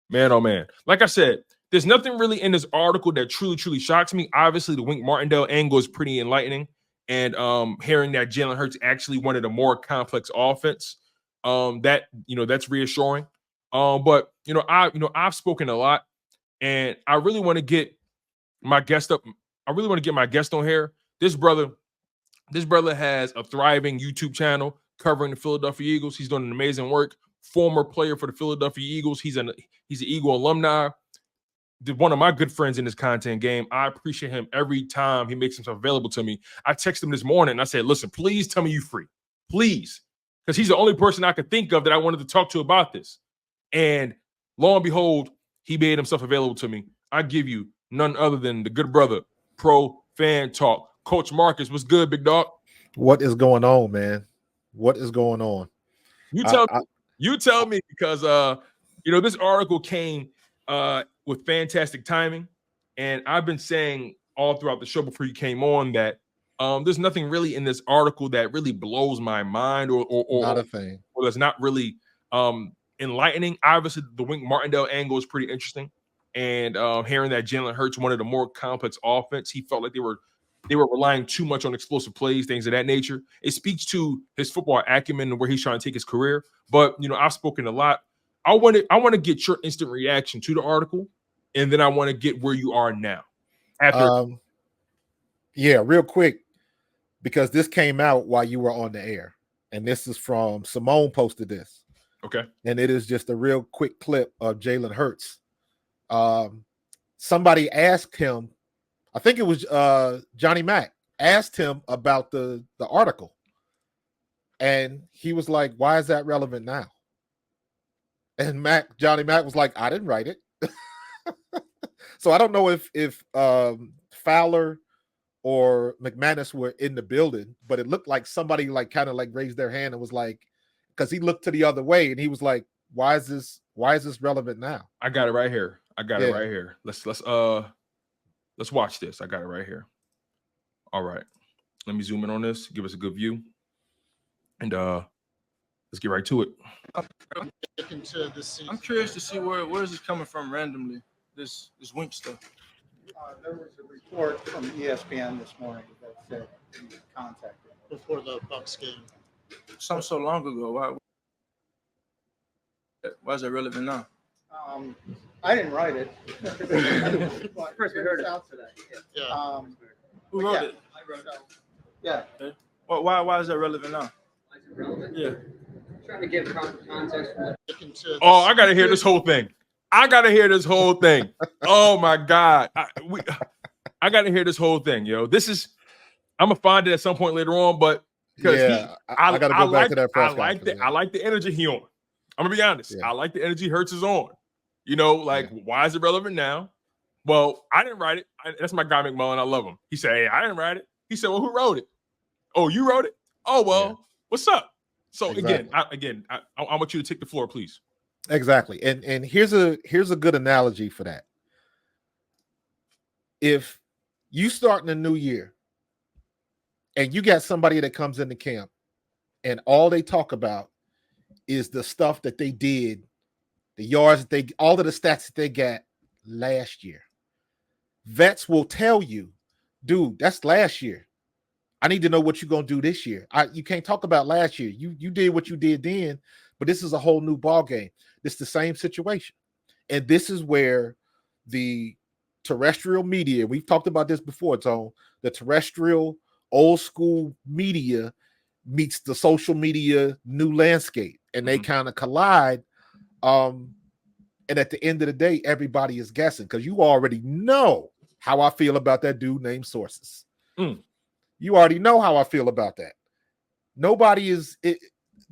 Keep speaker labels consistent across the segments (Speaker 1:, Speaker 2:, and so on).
Speaker 1: Man, oh man. Like I said, there's nothing really in this article that truly shocks me. Obviously, the Wink Martindale angle is pretty enlightening. And hearing that Jalen Hurts actually wanted a more complex offense, that's reassuring. But I've spoken a lot, and I really want to get my guest up. I really want to get my guest on here. This brother has a thriving YouTube channel covering the Philadelphia Eagles. He's doing an amazing work. Former player for the Philadelphia Eagles. He's an Eagle alumni. One of my good friends in this content game. I appreciate him every time he makes himself available to me. I texted him this morning and I said, listen, please tell me you free. Please. Because he's the only person I could think of that I wanted to talk to about this. And lo and behold, he made himself available to me. I give you none other than the good brother, Pro Fan Talk. Coach Marcus, what's good, big dog?
Speaker 2: What is going on, man? What is going on?
Speaker 1: You tell me, because this article came with fantastic timing, and I've been saying all throughout the show before you came on that there's nothing really in this article that really blows my mind or
Speaker 2: not a thing,
Speaker 1: or that's not really enlightening. Obviously, the Wink Martindale angle is pretty interesting, and hearing that Jalen Hurts wanted a more complex offense, he felt like they were relying too much on explosive plays, things of that nature. It speaks to his football acumen and where he's trying to take his career. But I've spoken a lot. I want to get your instant reaction to the article, and then I want to get where you are now.
Speaker 2: Real quick, because this came out while you were on the air, and this is from Simone posted this.
Speaker 1: Okay,
Speaker 2: and it is just a real quick clip of Jalen Hurts. Somebody asked him, I think it was Johnny Mack, asked him about the article, and he was like, "Why is that relevant now?" And Johnny Mack was like, "I didn't write it." So I don't know if Fowler or McManus were in the building, but it looked like somebody kind of raised their hand and was like, because he looked to the other way and he was like, "Why is this relevant now?"
Speaker 1: I got it right here. It right here. Let's watch this. I got it right here. All right. Let me zoom in on this, give us a good view. And let's get right to it.
Speaker 3: I'm curious to see where is this coming from randomly, this Wink stuff.
Speaker 4: There was a report from ESPN this morning that said he contacted
Speaker 5: before the Bucks game.
Speaker 3: Something so long ago. Why is that relevant now?
Speaker 4: I didn't write it.
Speaker 6: First we heard it out today.
Speaker 5: Yeah.
Speaker 3: Who wrote it?
Speaker 6: I wrote it.
Speaker 4: Yeah.
Speaker 3: Okay. Well, why is that relevant now?
Speaker 6: Why is it relevant?
Speaker 3: Yeah.
Speaker 6: I'm trying to give proper context.
Speaker 1: Oh, I gotta hear this whole thing. Oh my God. I gotta hear this whole thing, yo. I'm gonna find it at some point later on, but because
Speaker 2: I gotta go back to that press conference.
Speaker 1: I like the energy he on. I'm gonna be honest.
Speaker 2: Yeah.
Speaker 1: I like the energy Hurts is on. Why is it relevant now? Well, I didn't write it. That's my guy McMullen. I love him. He said, "Hey, I didn't write it." He said, "Well, who wrote it?" "Oh, you wrote it." "Oh, well, What's up?" So
Speaker 2: exactly.
Speaker 1: I want you to take the floor, please.
Speaker 2: Exactly. And here's a good analogy for that. If you start in a new year and you got somebody that comes into camp and all they talk about is the stuff that they did, the yards that all of the stats that they got last year, vets will tell you, "Dude, that's last year. I need to know what you're going to do this year. You can't talk about last year. You did what you did then, but this is a whole new ball game." It's the same situation. And this is where the terrestrial media, we've talked about this before, Tone, the terrestrial old school media meets the social media new landscape, and they kind of collide. And at the end of the day, everybody is guessing, because you already know how I feel about that dude named Sources. You already know how I feel about that. Nobody is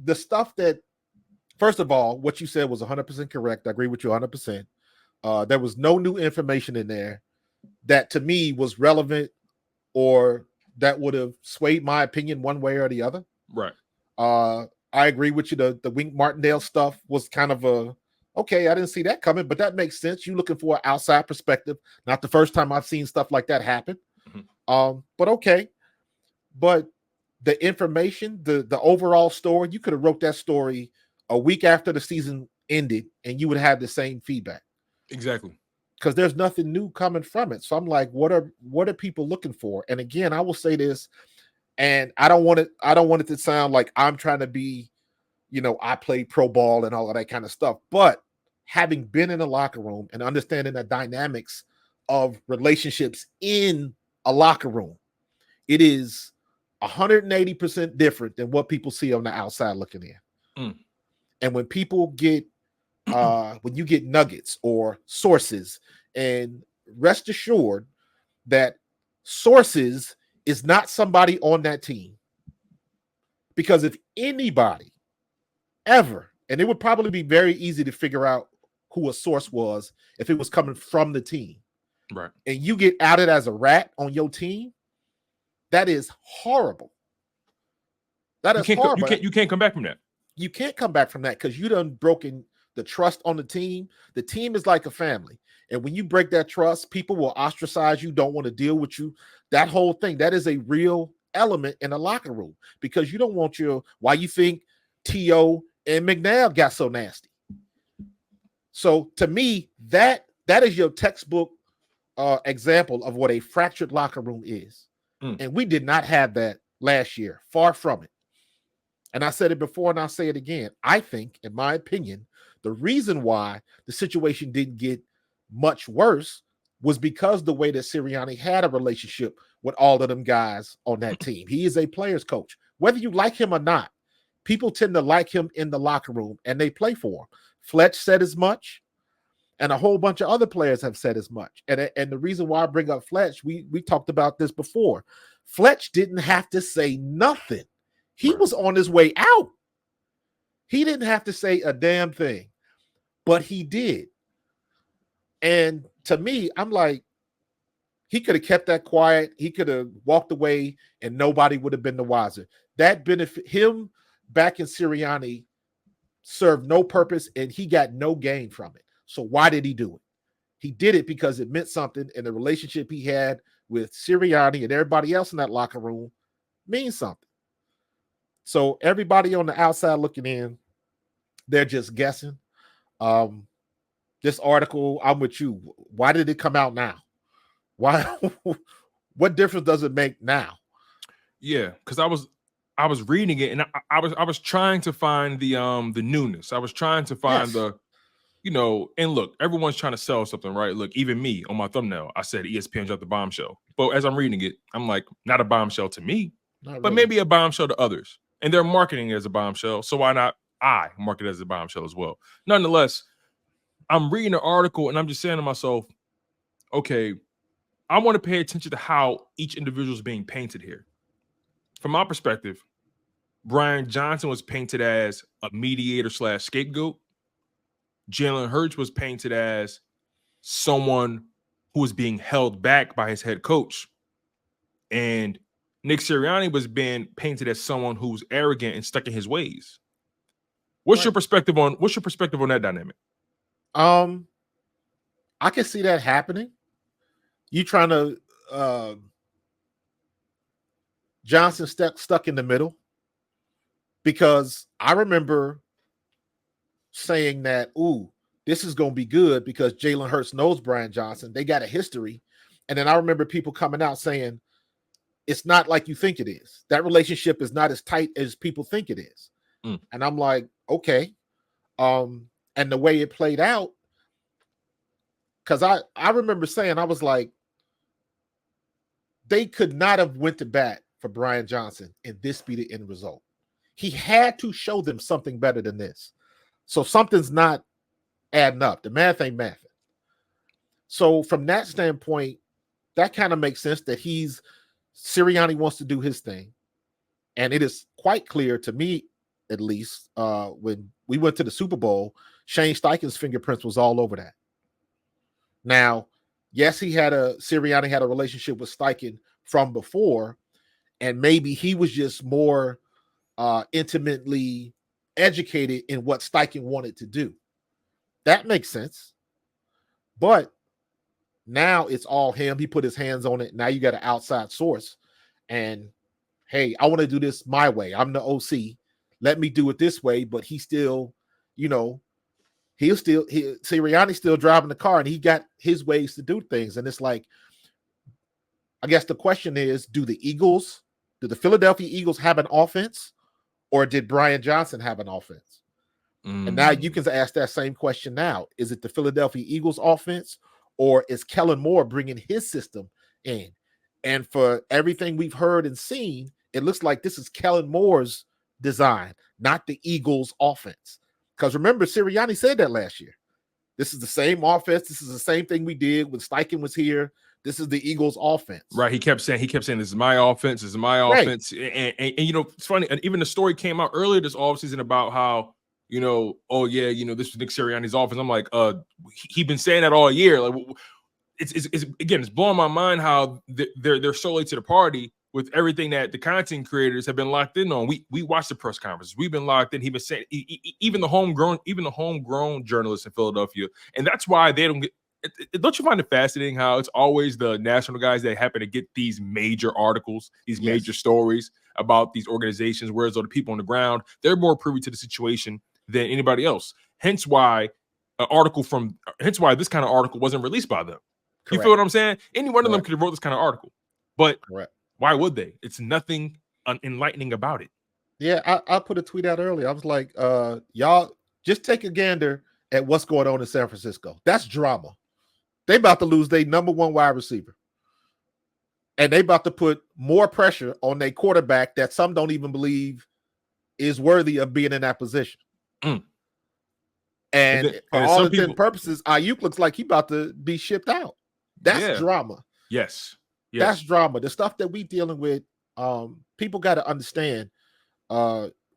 Speaker 2: the stuff that, first of all, what you said was 100% correct. I agree with you 100%. There was no new information in there that to me was relevant or that would have swayed my opinion one way or the other.
Speaker 1: Right.
Speaker 2: I agree with you. The Wink Martindale stuff was kind of okay, I didn't see that coming, but that makes sense. You're looking for an outside perspective. Not the first time I've seen stuff like that happen. But okay. But the information, the overall story, you could have wrote that story a week after the season ended and you would have the same feedback.
Speaker 1: Exactly.
Speaker 2: because there's nothing new coming from it. So I'm like, what are people looking for? And again, I will say this, and I don't want it to sound like I'm trying to be, I play pro ball and all of that kind of stuff. But having been in the locker room and understanding the dynamics of relationships in a locker room, it is 180% different than what people see on the outside looking in.
Speaker 1: Mm.
Speaker 2: And when people get when you get nuggets or sources, and rest assured that sources is not somebody on that team. Because if anybody ever, and it would probably be very easy to figure out who a source was if it was coming from the team.
Speaker 1: Right.
Speaker 2: And you get outed as a rat on your team, that is horrible. That is horrible.
Speaker 1: You can't come back from that.
Speaker 2: You can't come back from that because you done broken the trust on the team. The team is like a family. And when you break that trust, people will ostracize you, don't want to deal with you. That whole thing, that is a real element in a locker room because you don't want why you think T.O. and McNabb got so nasty. So to me, that is your textbook example of what a fractured locker room is.
Speaker 1: Mm.
Speaker 2: And we did not have that last year. Far from it. And I said it before and I'll say it again. I think, in my opinion, the reason why the situation didn't get much worse was because the way that Sirianni had a relationship with all of them guys on that team. He is a player's coach. Whether you like him or not, people tend to like him in the locker room and they play for him. Fletch said as much, and a whole bunch of other players have said as much. And the reason why I bring up Fletch, we talked about this before. Fletch didn't have to say nothing. He was on his way out. He didn't have to say a damn thing, but he did. And to me, I'm like, he could have kept that quiet. He could have walked away and nobody would have been the wiser. That benefit, him back in Sirianni served no purpose and he got no gain from it. So why did he do it? He did it because it meant something, and the relationship he had with Sirianni and everybody else in that locker room means something. So everybody on the outside looking in, they're just guessing. This article, I'm with you. Why did it come out now? Why? What difference does it make now?
Speaker 1: Yeah, because I was reading it and I was trying to find the newness. I was trying to find and look, everyone's trying to sell something, right? Look, even me on my thumbnail, I said ESPN dropped the bombshell. But as I'm reading it, I'm like, not a bombshell to me, but maybe a bombshell to others. And they're marketing it as a bombshell. So why not I market it as a bombshell as well? Nonetheless, I'm reading the article and I'm just saying to myself, okay, I want to pay attention to how each individual is being painted here. From my perspective, Brian Johnson was painted as a mediator / scapegoat. Jalen Hurts was painted as someone who was being held back by his head coach. And Nick Sirianni was being painted as someone who's arrogant and stuck in his ways. What's your perspective on that dynamic?
Speaker 2: I can see that happening. You trying to Johnson stuck in the middle, because I remember saying that, this is going to be good because Jalen Hurts knows Brian Johnson. They got a history. And then I remember people coming out saying, it's not like you think it is. That relationship is not as tight as people think it is.
Speaker 1: Mm.
Speaker 2: And I'm like, okay. And the way it played out, because I remember saying, I was like, they could not have went to bat for Brian Johnson and this be the end result. He had to show them something better than this. So something's not adding up. The math ain't mathing. So from that standpoint, that kind of makes sense that Sirianni wants to do his thing. And it is quite clear to me, at least, when we went to the Super Bowl, Shane Steichen's fingerprints was all over that. Now, yes, Sirianni had a relationship with Steichen from before, and maybe he was just more intimately educated in what Steichen wanted to do. That makes sense. But now it's all him. He put his hands on it. Now you got an outside source. And, hey, I want to do this my way. I'm the OC. Let me do it this way. But he still, Sirianni's still driving the car, and he got his ways to do things. And it's like, I guess the question is, do the Philadelphia Eagles have an offense, or did Brian Johnson have an offense? And now you can ask that same question now. Is it the Philadelphia Eagles offense, or is Kellen Moore bringing his system in? And for everything we've heard and seen, it looks like this is Kellen Moore's design, not the Eagles offense. Because remember, Sirianni said that last year. This is the same offense. This is the same thing we did when Steichen was here. This is the Eagles offense.
Speaker 1: Right. He kept saying, this is my offense. This is my offense. And you know, it's funny. And even the story came out earlier this offseason about how, you know, oh yeah, you know, this was Nick Sirianni's offense. I'm like, he been saying that all year. Like, it's blowing my mind how they're so late to the party with everything that the content creators have been locked in on. We watched the press conferences. We've been locked in. He been saying even the homegrown journalists in Philadelphia, and that's why they don't get. Don't you find it fascinating how it's always the national guys that happen to get these major articles, these major stories about these organizations, whereas the people on the ground, they're more privy to the situation than anybody else. Hence why this kind of article wasn't released by them. Correct. You feel what I'm saying? Any one of them could have wrote this kind of article, but why would they? It's nothing enlightening about it.
Speaker 2: Yeah, I put a tweet out earlier. I was like, y'all just take a gander at what's going on in San Francisco. That's drama. They about to lose their number one wide receiver. And they about to put more pressure on their quarterback that some don't even believe is worthy of being in that position. And for all intents and purposes, Ayuk looks like he about to be shipped out. That's drama.
Speaker 1: Yes.
Speaker 2: That's drama. The stuff that we dealing with, people got to understand,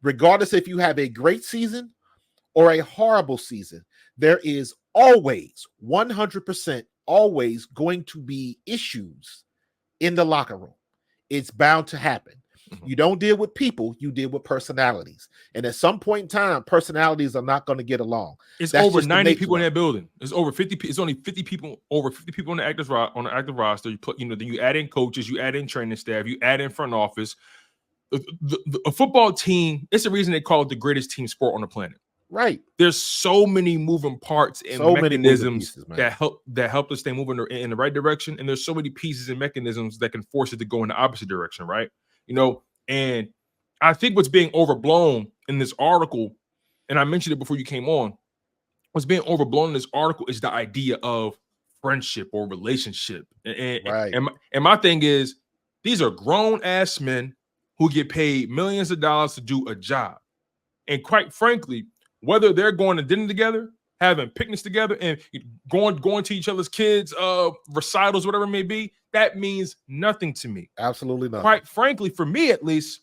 Speaker 2: regardless if you have a great season or a horrible season, there is always 100% always going to be issues in the locker room. It's bound to happen. You don't deal with people, you deal with personalities. And at some point in time, personalities are not going to get along.
Speaker 1: It's over 90 people in that building. It's over 50. It's only 50 people, over 50 people on the active roster. Then you add in coaches, you add in training staff, you add in front office. A football team, it's the reason they call it the greatest team sport on the planet.
Speaker 2: Right.
Speaker 1: There's so many moving parts and mechanisms that help us stay moving in the right direction. And there's so many pieces and mechanisms that can force it to go in the opposite direction, right? You know, and I think what's being overblown in this article, and I mentioned it before you came on, what's being overblown in this article is the idea of friendship or relationship. And my thing is, these are grown-ass men who get paid millions of dollars to do a job. And quite frankly, whether they're going to dinner together, having picnics together, and going to each other's kids' recitals, whatever it may be, that means nothing to me.
Speaker 2: Absolutely nothing.
Speaker 1: Quite frankly, for me at least,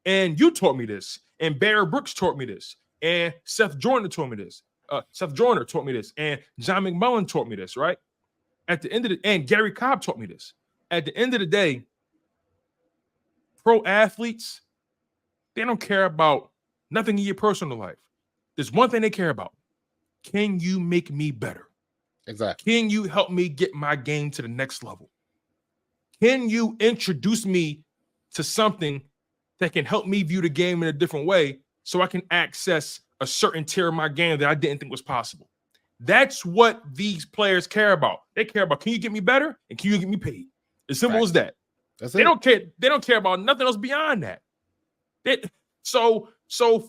Speaker 1: and you taught me this, and Barry Brooks taught me this, and Seth Joyner taught me this, and John McMullen taught me this, right? At the end of and Gary Cobb taught me this. At the end of the day, pro athletes, they don't care about nothing in your personal life. There's one thing they care about. Can you make me better?
Speaker 2: Exactly.
Speaker 1: Can you help me get my game to the next level? Can you introduce me to something that can help me view the game in a different way so I can access a certain tier of my game that I didn't think was possible? That's what these players care about. They care about, can you get me better and can you get me paid? As simple as that. They don't care. They don't care about nothing else beyond that. So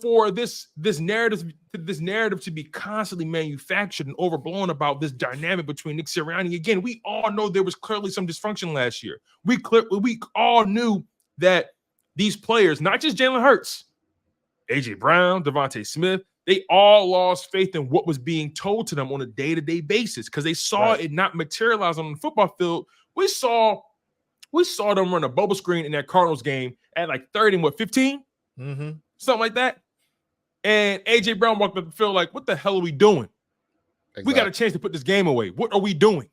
Speaker 1: for this narrative to be constantly manufactured and overblown about this dynamic between Nick Sirianni, again, we all know there was clearly some dysfunction last year. We all knew that these players, not just Jalen Hurts, AJ Brown, Devontae Smith, they all lost faith in what was being told to them on a day-to-day basis because they saw it not materialize on the football field. We saw them run a bubble screen in that Cardinals game at like 15?
Speaker 2: Mm-hmm.
Speaker 1: Something like that. And AJ Brown walked up the field like, what the hell are we doing? Exactly. We got a chance to put this game away. What are we doing?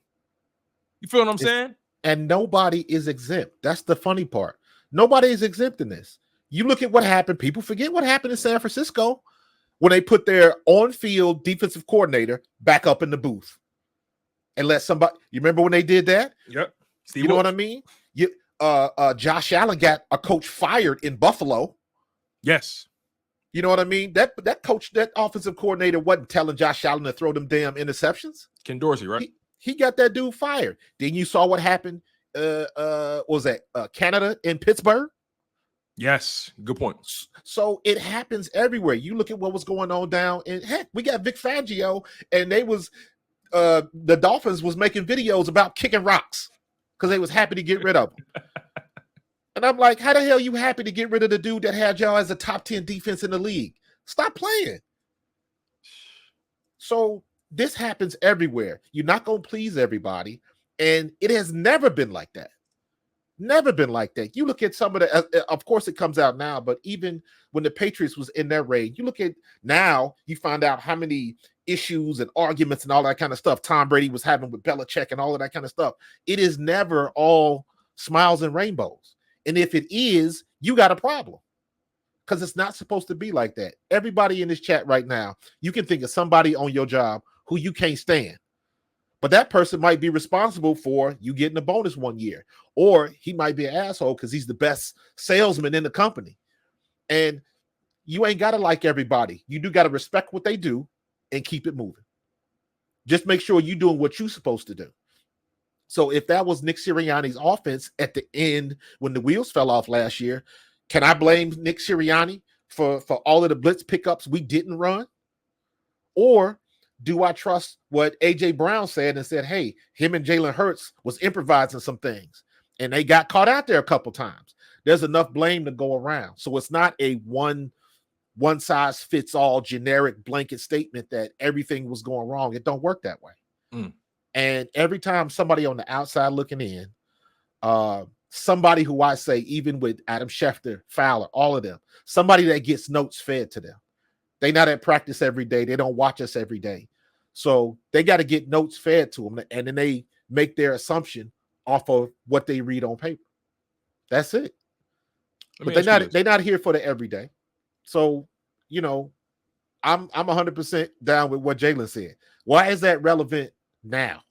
Speaker 1: You feel what I'm saying?
Speaker 2: And nobody is exempt. That's the funny part. Nobody is exempt in this. You look at what happened. People forget what happened in San Francisco when they put their on-field defensive coordinator back up in the booth and let somebody. You remember when they did that?
Speaker 1: Yep.
Speaker 2: You know what I mean? Josh Allen got a coach fired in Buffalo.
Speaker 1: Yes.
Speaker 2: You know what I mean? That coach, that offensive coordinator wasn't telling Josh Allen to throw them damn interceptions.
Speaker 1: Ken Dorsey, right?
Speaker 2: He got that dude fired. Then you saw what happened. What was that Canada in Pittsburgh?
Speaker 1: Yes, good point.
Speaker 2: So it happens everywhere. You look at what was going on down in heck, we got Vic Fangio, and they was the Dolphins was making videos about kicking rocks because they was happy to get rid of them. And I'm like, how the hell you happy to get rid of the dude that had y'all as a top 10 defense in the league? Stop playing. So this happens everywhere. You're not going to please everybody. And it has never been like that. Never been like that. You look at some of the, of course it comes out now, but even when the Patriots was in their reign, you look at now, you find out how many issues and arguments and all that kind of stuff Tom Brady was having with Belichick and all of that kind of stuff. It is never all smiles and rainbows. And if it is, you got a problem because it's not supposed to be like that. Everybody in this chat right now, you can think of somebody on your job who you can't stand. But that person might be responsible for you getting a bonus 1 year. Or he might be an asshole because he's the best salesman in the company. And you ain't got to like everybody. You do got to respect what they do and keep it moving. Just make sure you're doing what you're supposed to do. So if that was Nick Sirianni's offense at the end when the wheels fell off last year, can I blame Nick Sirianni for all of the blitz pickups we didn't run? Or do I trust what A.J. Brown said and said, hey, him and Jalen Hurts was improvising some things and they got caught out there a couple times. There's enough blame to go around. So it's not a one size fits all generic blanket statement that everything was going wrong. It don't work that way. And every time somebody on the outside looking in, somebody who I say, even with Adam Schefter, Fowler, all of them, somebody that gets notes fed to them. They not at practice every day. They don't watch us every day. So they got to get notes fed to them. And then they make their assumption off of what they read on paper. That's it. But they're not here for the everyday. So, you know, I'm 100% down with what Jalen said. Why is that relevant now?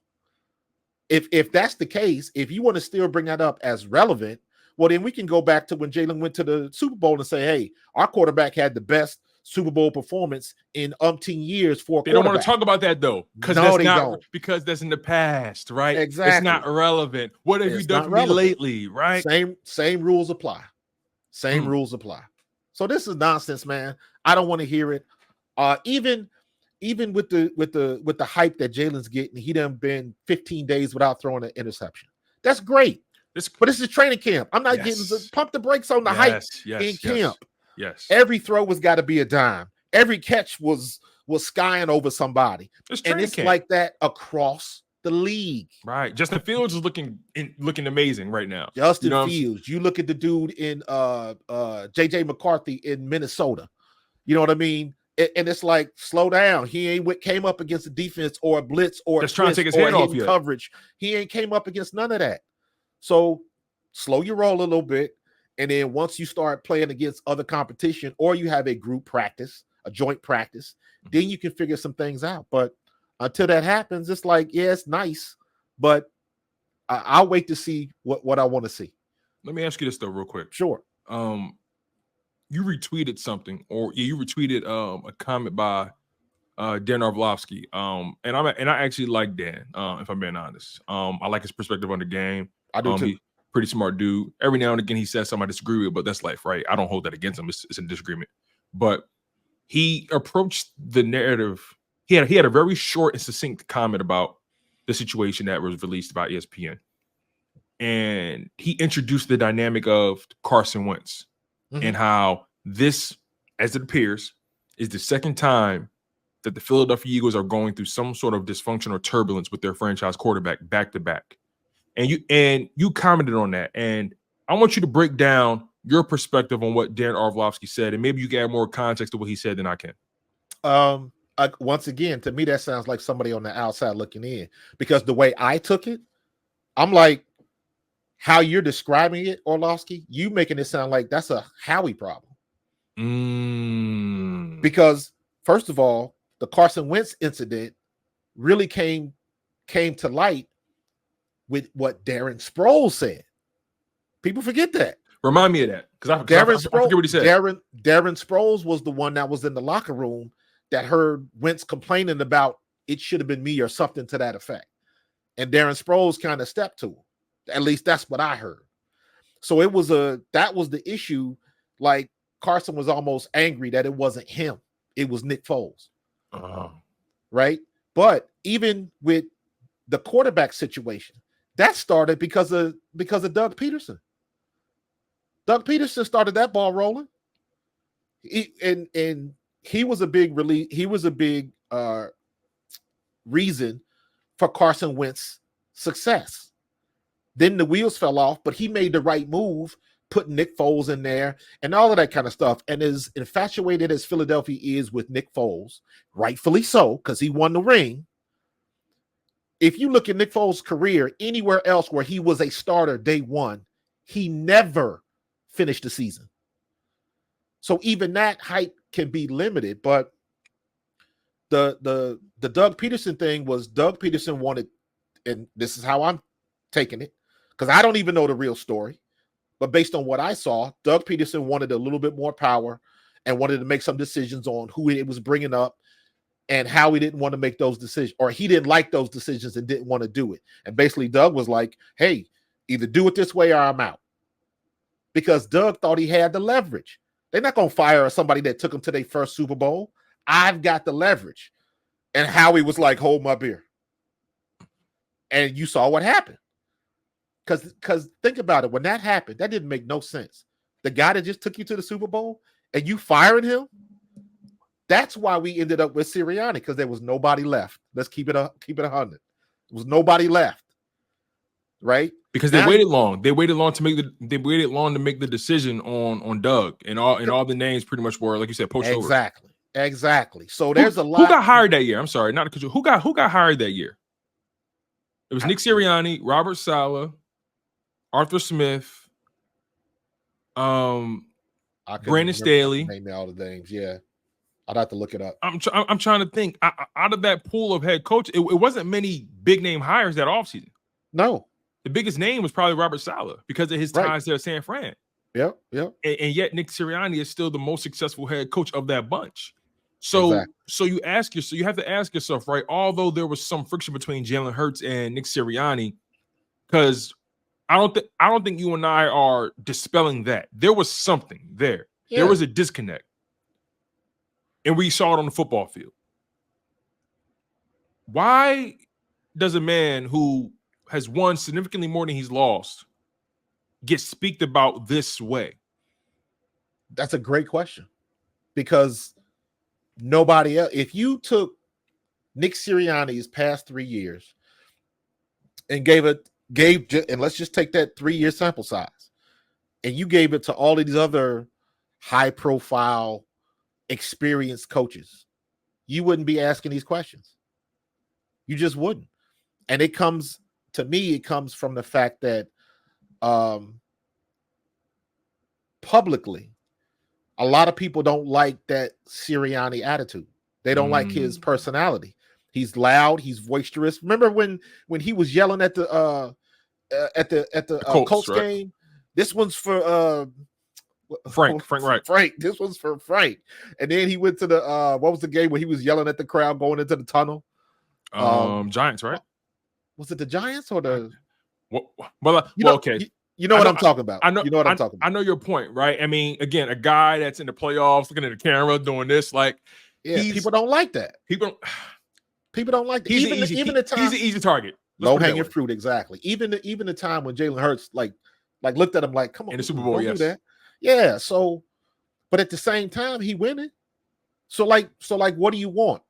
Speaker 2: If that's the case, if you want to still bring that up as relevant, well, then we can go back to when Jalen went to the Super Bowl and say, hey, our quarterback had the best Super Bowl performance in umpteen years for a
Speaker 1: They don't want to talk about that though, because that's in the past, right?
Speaker 2: Exactly.
Speaker 1: It's not relevant. What have you done for me lately, right?
Speaker 2: Same rules apply. Same rules apply. So this is nonsense, man. I don't want to hear it. Even with the hype that Jalen's getting, he done been 15 days without throwing an interception. That's great. But this is training camp. I'm not getting pump the brakes on the hype in camp.
Speaker 1: Yes.
Speaker 2: Every throw has got to be a dime. Every catch was skying over somebody. It's like that across the league.
Speaker 1: Right. Justin Fields is looking amazing right now.
Speaker 2: Justin Fields. You look at the dude in JJ McCarthy in Minnesota. You know what I mean? And it's like, slow down. He ain't came up against a defense or a blitz or
Speaker 1: just trying to take his head off
Speaker 2: coverage. He ain't came up against none of that. So slow your roll a little bit. And then once you start playing against other competition or you have a group practice, a joint practice, then you can figure some things out. But until that happens, it's like, yeah, it's nice, but I'll wait to see what I want to see.
Speaker 1: Let me ask you this though, real quick.
Speaker 2: Sure.
Speaker 1: You retweeted something, or you retweeted a comment by Dan Orlovsky. And I actually like Dan, if I'm being honest. I like his perspective on the game.
Speaker 2: I do too.
Speaker 1: Pretty smart dude. Every now and again, he says something I disagree with, but that's life, right? I don't hold that against him. It's a disagreement. But he approached the narrative. He had a very short and succinct comment about the situation that was released by ESPN. And he introduced the dynamic of Carson Wentz and how this, as it appears, is the second time that the Philadelphia Eagles are going through some sort of dysfunction or turbulence with their franchise quarterback back to back. And you commented on that, and I want you to break down your perspective on what Dan Orlovsky said, and maybe you can add more context to what he said than I can.
Speaker 2: Once again, to me, that sounds like somebody on the outside looking in, because the way I took it, I'm like, how you're describing it, Orlovsky, you making it sound like that's a Howie problem. Because first of all, the Carson Wentz incident really came to light with what Darren Sproles said. People forget that.
Speaker 1: Remind me of that because I
Speaker 2: Darren
Speaker 1: forget what he said.
Speaker 2: Darren Sproles was the one that was in the locker room that heard Wentz complaining about it should have been me or something to that effect. And Darren Sproles kind of stepped to him. At least that's what I heard. So that was the issue. Like Carson was almost angry that it wasn't him. It was Nick Foles. Right? But even with the quarterback situation, that started because of Doug Peterson. Doug Peterson started that ball rolling. And he was a big relief. He was a big reason for Carson Wentz's success. Then the wheels fell off, but he made the right move, putting Nick Foles in there and all of that kind of stuff. And as infatuated as Philadelphia is with Nick Foles, rightfully so, because he won the ring. If you look at Nick Foles' career, anywhere else where he was a starter day one, he never finished the season. So even that hype can be limited. But the Doug Peterson thing was Doug Peterson wanted, and this is how I'm taking it, because I don't even know the real story. But based on what I saw, Doug Peterson wanted a little bit more power and wanted to make some decisions on who it was bringing up and how he didn't want to make those decisions, or he didn't like those decisions and didn't want to do it. And basically Doug was like, hey, either do it this way or I'm out. Because Doug thought he had the leverage. They're not going to fire somebody that took him to their first Super Bowl. I've got the leverage. And Howie was like, hold my beer. And you saw what happened. Because think about it. When that happened, that didn't make no sense. The guy that just took you to the Super Bowl and you firing him, that's why we ended up with Sirianni, because there was nobody left. Let's keep it 100. There was nobody left. Right?
Speaker 1: Because they waited long. They waited long to make the decision on Doug, and all the names pretty much were, like you said, poached over.
Speaker 2: Exactly. So there's a lot.
Speaker 1: Who got hired that year? I'm sorry, not because who got hired that year? It was Nick Sirianni, Robert Saleh, Arthur Smith, Brandon Staley.
Speaker 2: Name me all the names. Yeah, I'd have to look it up.
Speaker 1: I'm trying to think. Out of that pool of head coach, it wasn't many big name hires that offseason.
Speaker 2: No.
Speaker 1: The biggest name was probably Robert Saleh because of his ties there at San Fran.
Speaker 2: Yep.
Speaker 1: And yet Nick Sirianni is still the most successful head coach of that bunch. So you have to ask yourself, right? Although there was some friction between Jalen Hurts and Nick Sirianni, because I don't think you and I are dispelling that. There was something there. Yeah. There was a disconnect. And we saw it on the football field. Why does a man who has won significantly more than he's lost get speaked about this way?
Speaker 2: That's a great question, because nobody else. If you took Nick Sirianni's past 3 years and and let's just take that 3-year sample size, and you gave it to all of these other high-profile, experienced coaches, you wouldn't be asking these questions. You just wouldn't. And it comes from the fact that publicly, a lot of people don't like that Sirianni attitude. They don't like his personality. He's loud. He's boisterous. Remember when he was yelling at the Colts right? game? This one's for
Speaker 1: Frank Wright.
Speaker 2: Frank. This one's for Frank. And then he went to the what was the game where he was yelling at the crowd going into the tunnel?
Speaker 1: Giants, right?
Speaker 2: Was it the Giants or the?
Speaker 1: Okay.
Speaker 2: You know what I'm talking about.
Speaker 1: I know.
Speaker 2: You know what I'm talking about.
Speaker 1: I know your point, right? I mean, again, a guy that's in the playoffs, looking at the camera, doing this, like,
Speaker 2: people don't like that. People don't like that. Even the time
Speaker 1: he's an easy target.
Speaker 2: Low hanging fruit, exactly. Even the time when Jalen Hurts like looked at him like, come on,
Speaker 1: in the Super Bowl,
Speaker 2: yes. Do that. Yeah. So, but at the same time, he winning. So what do you want?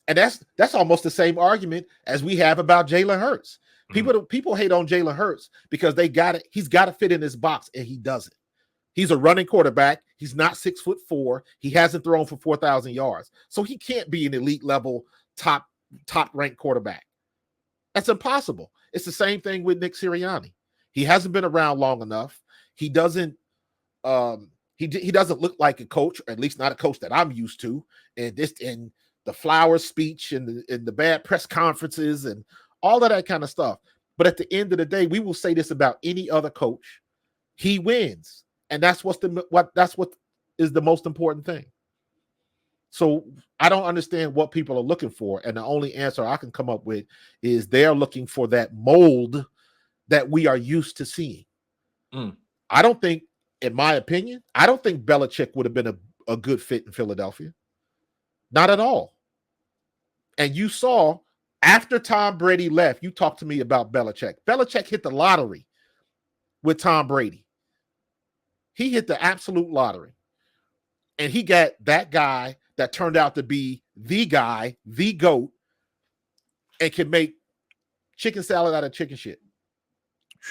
Speaker 2: And that's almost the same argument as we have about Jalen Hurts. People hate on Jalen Hurts because he's got to fit in this box, and he doesn't. He's a running quarterback. He's not 6'4". He hasn't thrown for 4,000 yards. So he can't be an elite level top ranked quarterback. That's impossible. It's the same thing with Nick Sirianni. He hasn't been around long enough. He doesn't he doesn't look like a coach, or at least not a coach that I'm used to. And the flower speech and the bad press conferences and all of that kind of stuff. But at the end of the day, we will say this about any other coach. he wins, and that's what is the most important thing. So I don't understand what people are looking for, and the only answer I can come up with is they're looking for that mold that we are used to seeing. I don't think, in my opinion, I don't think Belichick would have been a good fit in Philadelphia. Not at all. And you saw after Tom Brady left, you talked to me about Belichick. Belichick hit the lottery with Tom Brady. He hit the absolute lottery. And he got that guy that turned out to be the guy, the GOAT, and can make chicken salad out of chicken shit.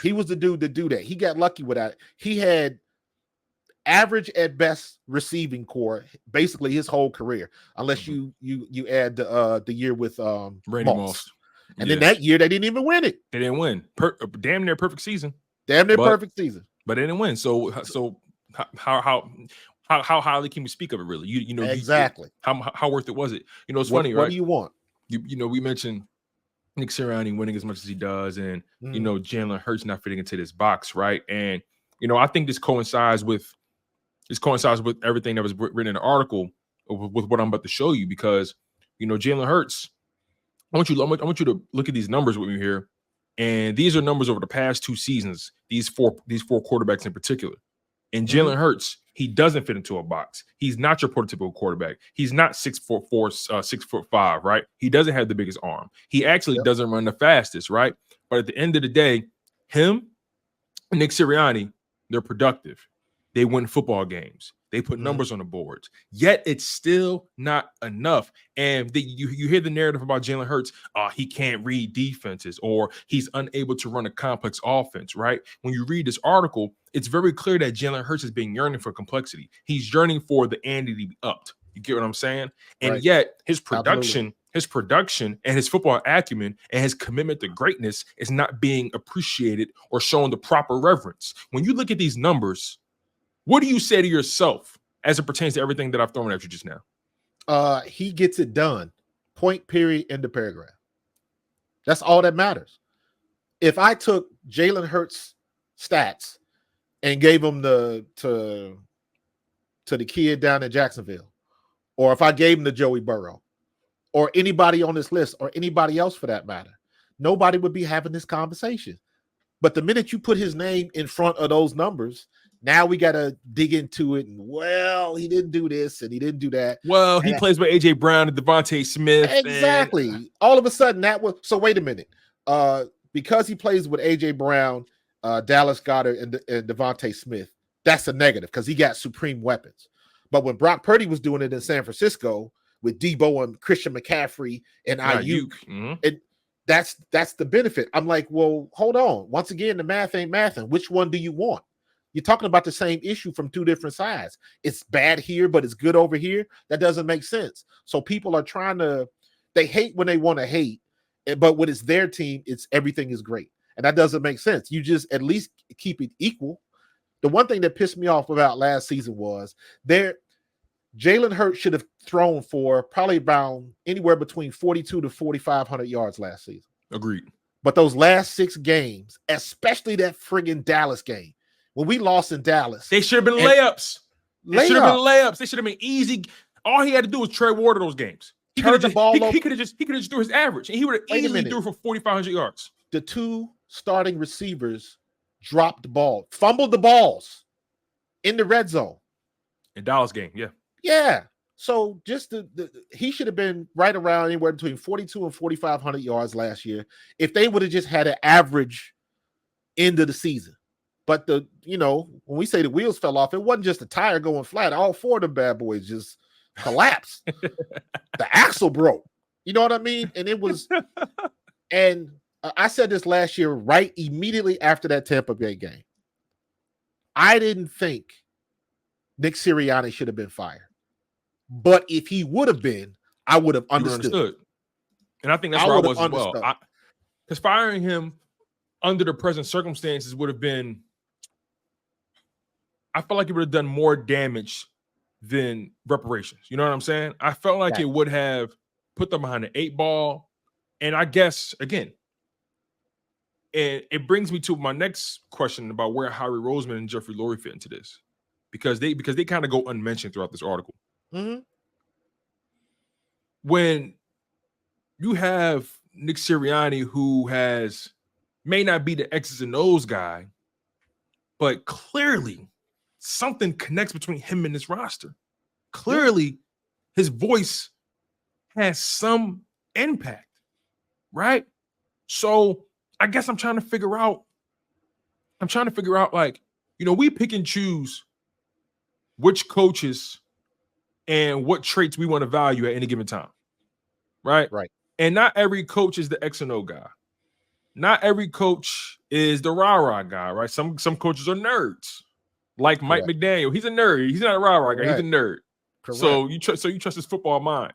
Speaker 2: He was the dude to do that. He got lucky with that. He had average at best receiving core basically his whole career, unless you add the year with
Speaker 1: Randy Moss.
Speaker 2: And then that year they didn't even win it.
Speaker 1: They didn't win. Damn near perfect season.
Speaker 2: Perfect season.
Speaker 1: But they didn't win. So how highly can we speak of it? Really, you know
Speaker 2: exactly.
Speaker 1: How worth it was it? You know, it's funny, right?
Speaker 2: What do you want?
Speaker 1: You know, we mentioned Nick Sirianni winning as much as he does, and you know, Jalen Hurts not fitting into this box, right? And you know, I think this coincides with everything that was written in the article with what I'm about to show you, because you know, Jalen Hurts. I want you to look at these numbers with me here, and these are numbers over the past 2 seasons. These four quarterbacks in particular. And Jalen Hurts, he doesn't fit into a box. He's not your prototypical quarterback. He's not 6'4", 6'5", right? He doesn't have the biggest arm. He actually doesn't run the fastest, right? But at the end of the day, him and Nick Sirianni, they're productive. They win football games. They put numbers on the boards. Yet it's still not enough. And you hear the narrative about Jalen Hurts. He can't read defenses, or he's unable to run a complex offense, right? When you read this article, it's very clear that Jalen Hurts has been yearning for complexity. He's yearning for the ante to be upped. You get what I'm saying? And yet his production, and his football acumen and his commitment to greatness is not being appreciated or shown the proper reverence. When you look at these numbers, what do you say to yourself as it pertains to everything that I've thrown at you just now?
Speaker 2: He gets it done. Point, period, end of paragraph. That's all that matters. If I took Jalen Hurts' stats and gave them to the kid down in Jacksonville, or if I gave him to Joey Burrow, or anybody on this list, or anybody else for that matter, nobody would be having this conversation. But the minute you put his name in front of those numbers, now we got to dig into it. And, well, he didn't do this and he didn't do that.
Speaker 1: Well, he plays with A.J. Brown and Devontae Smith.
Speaker 2: Exactly. All of a sudden that was – so wait a minute. Because he plays with A.J. Brown, Dallas Goedert, and Devontae Smith, that's a negative because he got supreme weapons. But when Brock Purdy was doing it in San Francisco with Debo and Christian McCaffrey and Ayuk, that's the benefit. I'm like, well, hold on. Once again, the math ain't mathing. Which one do you want? You're talking about the same issue from 2 different sides. It's bad here, but it's good over here. That doesn't make sense. So people are they hate when they want to hate, but when it's their team, everything is great. And that doesn't make sense. You just at least keep it equal. The one thing that pissed me off about last season was Jalen Hurts should have thrown for probably about anywhere between 42 to 4,500 yards last season.
Speaker 1: Agreed.
Speaker 2: But those last 6 games, especially that friggin' Dallas game, when we lost in Dallas,
Speaker 1: they should have been layups. They should have been layups. They should have been easy. All he had to do was tread water those games. He could have just threw his average, and he would have easily threw for 4,500 yards.
Speaker 2: The 2 starting receivers dropped the ball, fumbled the balls in the red zone.
Speaker 1: In Dallas game,
Speaker 2: yeah. So just he should have been right around anywhere between 42 and 4,500 yards last year if they would have just had an average end of the season. But when we say the wheels fell off, it wasn't just a tire going flat. All 4 of them bad boys just collapsed. The axle broke. You know what I mean? And it was, and I said this last year, right immediately after that Tampa Bay game. I didn't think Nick Sirianni should have been fired. But if he would have been, I would have understood.
Speaker 1: And I think that's where I was as well. Because firing him under the present circumstances would have been, I felt like it would have done more damage than reparations. You know what I'm saying? I felt like it would have put them behind the 8 ball. And I guess, again, And it brings me to my next question about where Howie Roseman and Jeffrey Lurie fit into this, because they kind of go unmentioned throughout this article.
Speaker 2: Mhm.
Speaker 1: When you have Nick Sirianni, who may not be the X's and O's guy, but clearly something connects between him and this roster. Clearly, his voice has some impact, right? So I guess I'm trying to figure out, like, we pick and choose which coaches and what traits we want to value at any given time, right?
Speaker 2: Right.
Speaker 1: And not every coach is the X and O guy. Not every coach is the rah-rah guy, right? Some coaches are nerds, like Mike McDaniel. He's a nerd. He's not a rah-rah guy. He's a nerd.
Speaker 2: Correct.
Speaker 1: So you trust his football mind.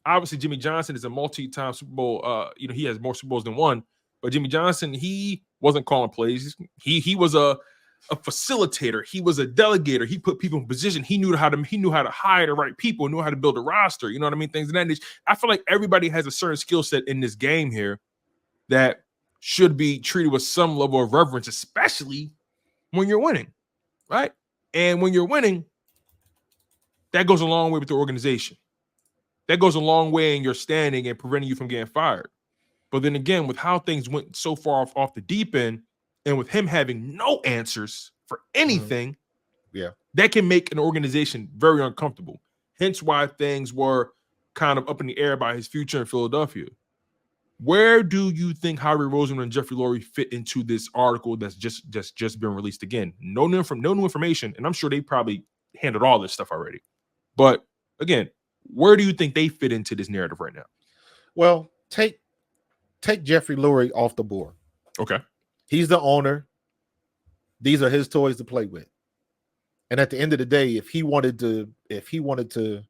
Speaker 1: Obviously Jimmy Johnson is a multi-time Super Bowl. He has more Super Bowls than one. But Jimmy Johnson, he wasn't calling plays. He was a facilitator. He was a delegator. He put people in position. He knew how to hire the right people, knew how to build a roster. You know what I mean? Things of that nature. I feel like everybody has a certain skill set in this game here that should be treated with some level of reverence, especially when you're winning, right? And when you're winning, that goes a long way with the organization. That goes a long way in your standing and preventing you from getting fired. But then again, with how things went so far off the deep end, and with him having no answers for anything, that can make an organization very uncomfortable. Hence why things were kind of up in the air about his future in Philadelphia. Where do you think Howie Roseman and Jeffrey Lurie fit into this article that's just been released again? No new information, and I'm sure they probably handled all this stuff already. But again, where do you think they fit into this narrative right now?
Speaker 2: Well, take Jeffrey Lurie off the board.
Speaker 1: Okay.
Speaker 2: He's the owner. These are his toys to play with. And at the end of the day, if he wanted to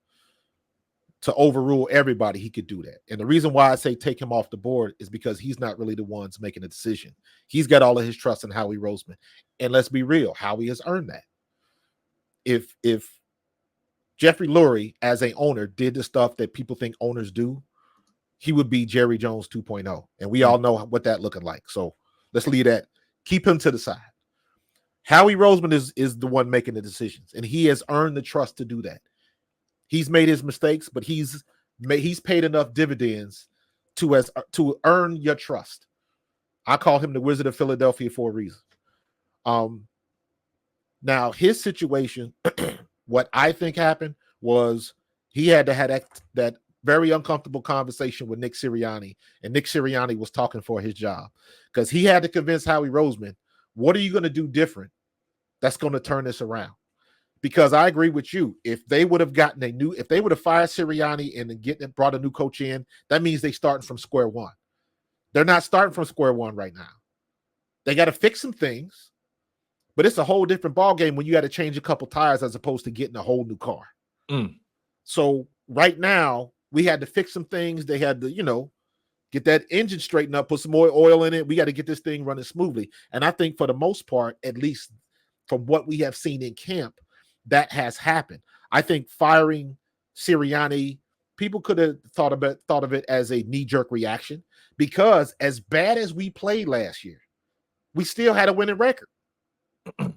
Speaker 2: overrule everybody, he could do that. And the reason why I say take him off the board is because he's not really the ones making the decision. He's got all of his trust in Howie Roseman. And let's be real, Howie has earned that. If Jeffrey Lurie, as an owner, did the stuff that people think owners do, he would be Jerry Jones 2.0. And we all know what that looking like. So let's leave that. Keep him to the side. Howie Roseman is the one making the decisions, and he has earned the trust to do that. He's made his mistakes, but he's paid enough dividends to earn your trust. I call him the Wizard of Philadelphia for a reason. Now his situation, what I think happened was he had to have that very uncomfortable conversation with Nick Sirianni, and Nick Sirianni was talking for his job because he had to convince Howie Roseman, what are you going to do different that's going to turn this around? Because I agree with you. If they would have fired Sirianni and brought a new coach in, that means they're starting from square one. They're not starting from square one right now. They got to fix some things, but it's a whole different ballgame when you got to change a couple tires as opposed to getting a whole new car. So right now, we had to fix some things. They had to, get that engine straightened up, put some more oil in it. We got to get this thing running smoothly. And I think for the most part, at least from what we have seen in camp, that has happened. I think firing Sirianni, people could have thought of it as a knee-jerk reaction because as bad as we played last year, we still had a winning record. And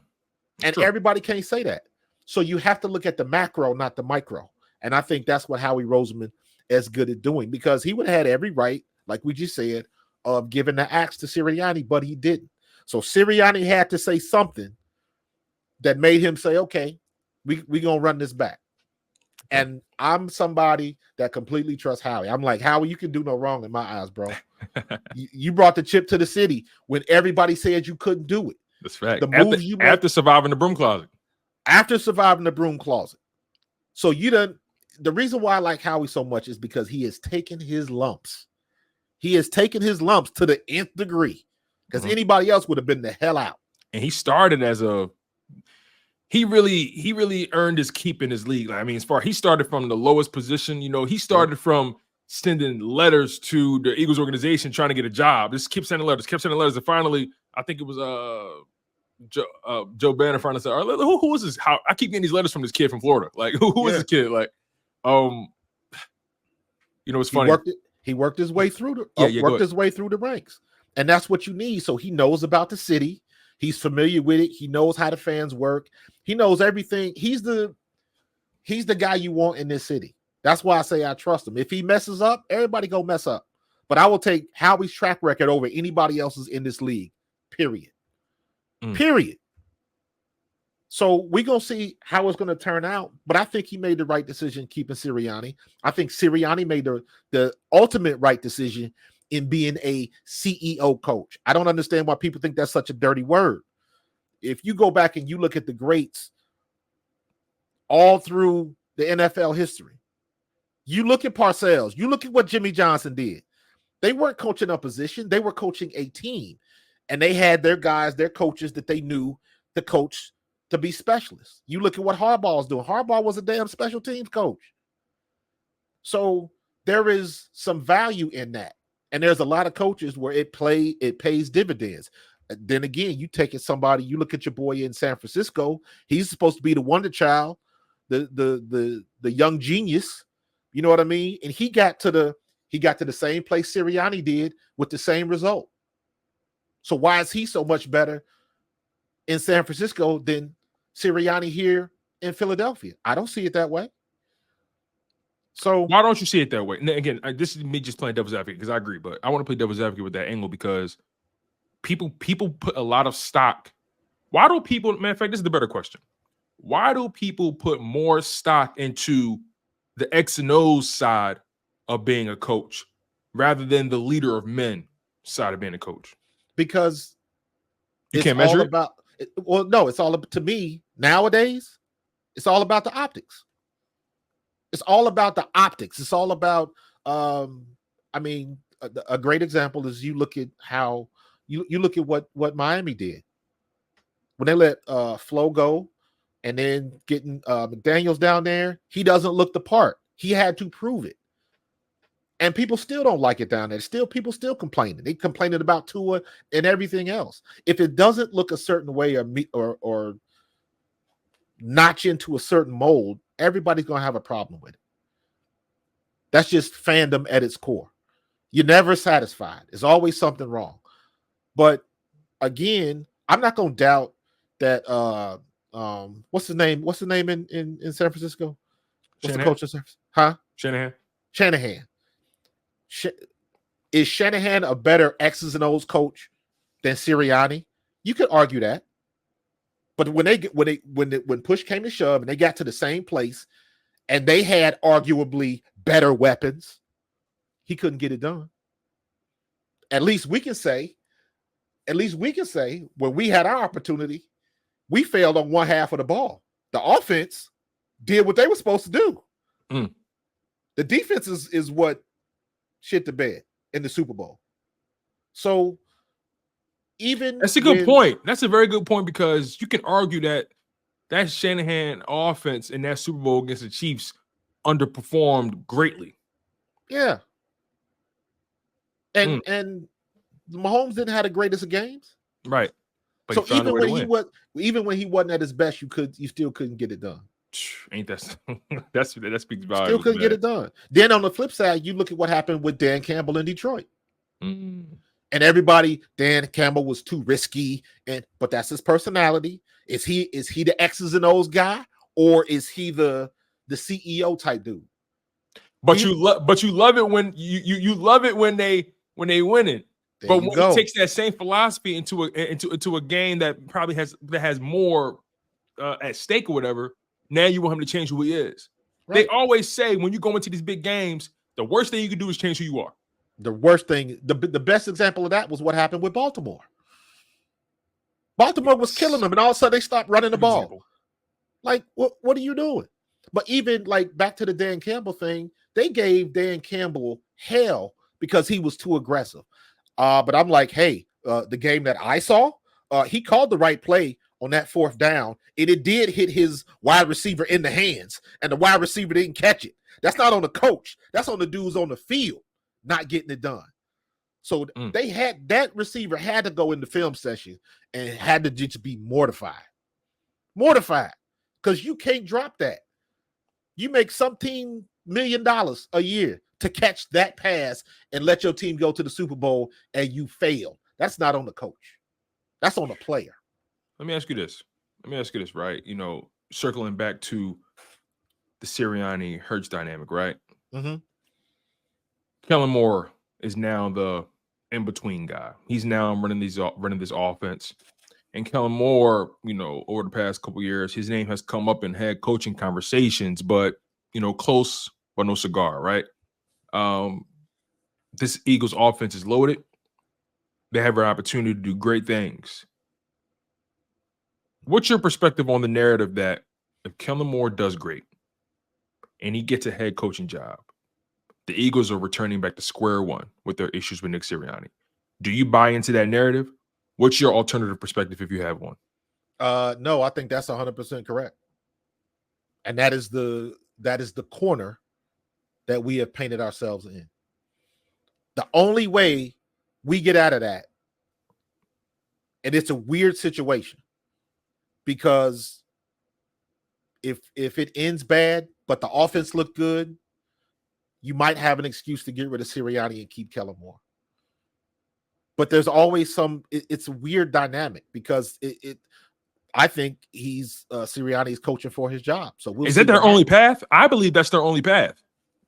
Speaker 2: everybody can't say that. So you have to look at the macro, not the micro. And I think that's what Howie Roseman is good at doing because he would have had every right, like we just said, of giving the axe to Sirianni, but he didn't. So Sirianni had to say something that made him say, okay, we're going to run this back. And I'm somebody that completely trusts Howie. I'm like, Howie, you can do no wrong in my eyes, bro. You brought the chip to the city when everybody said you couldn't do it.
Speaker 1: That's right.
Speaker 2: The moves you made,
Speaker 1: after surviving the broom closet.
Speaker 2: After surviving the broom closet. So the reason why I like Howie so much is because he has taken his lumps. He has taken his lumps to the nth degree because anybody else would have been the hell out.
Speaker 1: And he started he really earned his keep in his league. I mean, he started from the lowest position. He started from sending letters to the Eagles organization trying to get a job. Just kept sending letters. And finally, I think it was Joe Banner finally said, who is this? I keep getting these letters from this kid from Florida. Like, who is this kid? Like, it's funny.
Speaker 2: He worked his way through his way through the ranks, and that's what you need. So he knows about the city. He's familiar with it. He knows how the fans work. He knows everything. He's the guy you want in this city. That's why I say I trust him. If he messes up, everybody go mess up. But I will take Howie's track record over anybody else's in this league. Period. Period. So we're going to see how it's going to turn out. But I think he made the right decision keeping Sirianni. I think Sirianni made the ultimate right decision in being a CEO coach. I don't understand why people think that's such a dirty word. If you go back and you look at the greats all through the NFL history, you look at Parcells, you look at what Jimmy Johnson did. They weren't coaching a position. They were coaching a team. And they had their guys, their coaches that they knew to coach to be specialists. You look at what Harbaugh's doing. Harbaugh was a damn special teams coach. So there is some value in that. And there's a lot of coaches where it pays dividends. Then again, you take it somebody, you look at your boy in San Francisco, he's supposed to be the wonder child, the young genius. You know what I mean? And he got to the same place Sirianni did with the same result. So why is he so much better in San Francisco than Sirianni here in Philadelphia? I don't see it that way. So
Speaker 1: why don't you see it that way? And again, this is me just playing devil's advocate because I agree, but I want to play devil's advocate with that angle because people put a lot of stock. Why do people, matter of fact, this is the better question. Why do people put more stock into the X and O's side of being a coach rather than the leader of men side of being a coach?
Speaker 2: Because
Speaker 1: you can't measure it?
Speaker 2: Well, no, it's all about, to me nowadays, it's all about the optics. It's all about the optics. It's all about, a great example is you look at how you look at what Miami did when they let Flo go and then getting McDaniels down there. He doesn't look the part. He had to prove it. And people still don't like it down there. People still complaining. They complaining about Tua and everything else. If it doesn't look a certain way or notch into a certain mold, everybody's going to have a problem with it. That's just fandom at its core. You're never satisfied. There's always something wrong. But again, I'm not going to doubt that. What's his name? What's the name in San Francisco? What's the coach of San Francisco? Huh? Shanahan. Is Shanahan a better X's and O's coach than Sirianni? You could argue that. But when push came to shove and they got to the same place and they had arguably better weapons, he couldn't get it done. At least we can say when we had our opportunity, we failed on one half of the ball. The offense did what they were supposed to do. The defense is what shit the bed in the Super Bowl. So
Speaker 1: that's a good point. That's a very good point because you can argue that Shanahan offense in that Super Bowl against the Chiefs underperformed greatly.
Speaker 2: Yeah. And Mahomes didn't have the greatest of games.
Speaker 1: Right. But
Speaker 2: so even when he wasn't at his best, you still couldn't get it done.
Speaker 1: Ain't that speaks volumes.
Speaker 2: Still couldn't get it done. Then on the flip side, you look at what happened with Dan Campbell in Detroit. And everybody, Dan Campbell was too risky, but that's his personality. Is he the X's and O's guy, or is he the CEO type dude?
Speaker 1: But you love it when you love it when they win it. But when he takes that same philosophy into a game that probably has more at stake or whatever, now you want him to change who he is. Right. They always say when you go into these big games, the worst thing you can do is change who you are.
Speaker 2: The worst thing, the best example of that was what happened with Baltimore. Baltimore was killing them, and all of a sudden they stopped running the ball. Example. Like, what are you doing? But even like back to the Dan Campbell thing, they gave Dan Campbell hell because he was too aggressive. But I'm like, hey, the game that I saw, he called the right play on that fourth down. It did hit his wide receiver in the hands, and the wide receiver didn't catch it. That's not on the coach. That's on the dudes on the field not getting it done. So they had that receiver had to go in the film session and had to just be mortified. Because you can't drop that. You make $17 million a year to catch that pass and let your team go to the Super Bowl and you fail. That's not on the coach. That's on the player.
Speaker 1: Let me ask you this. Right? Circling back to the Sirianni Hurts dynamic, right?
Speaker 2: Mm-hmm.
Speaker 1: Kellen Moore is now the in-between guy. He's now running this offense. And Kellen Moore, over the past couple years, his name has come up in head coaching conversations, but close but no cigar, right? This Eagles offense is loaded. They have an opportunity to do great things. What's your perspective on the narrative that if Kellen Moore does great and he gets a head coaching job, the Eagles are returning back to square one with their issues with Nick Sirianni? Do you buy into that narrative? What's your alternative perspective if you have one?
Speaker 2: No, I think that's 100% correct. And that is the corner that we have painted ourselves in. The only way we get out of that, and it's a weird situation, because if it ends bad, but the offense looked good, you might have an excuse to get rid of Sirianni and keep Kellen Moore. But there's always it's a weird dynamic because I think Sirianni is coaching for his job. So
Speaker 1: is that their only path? I believe that's their only path,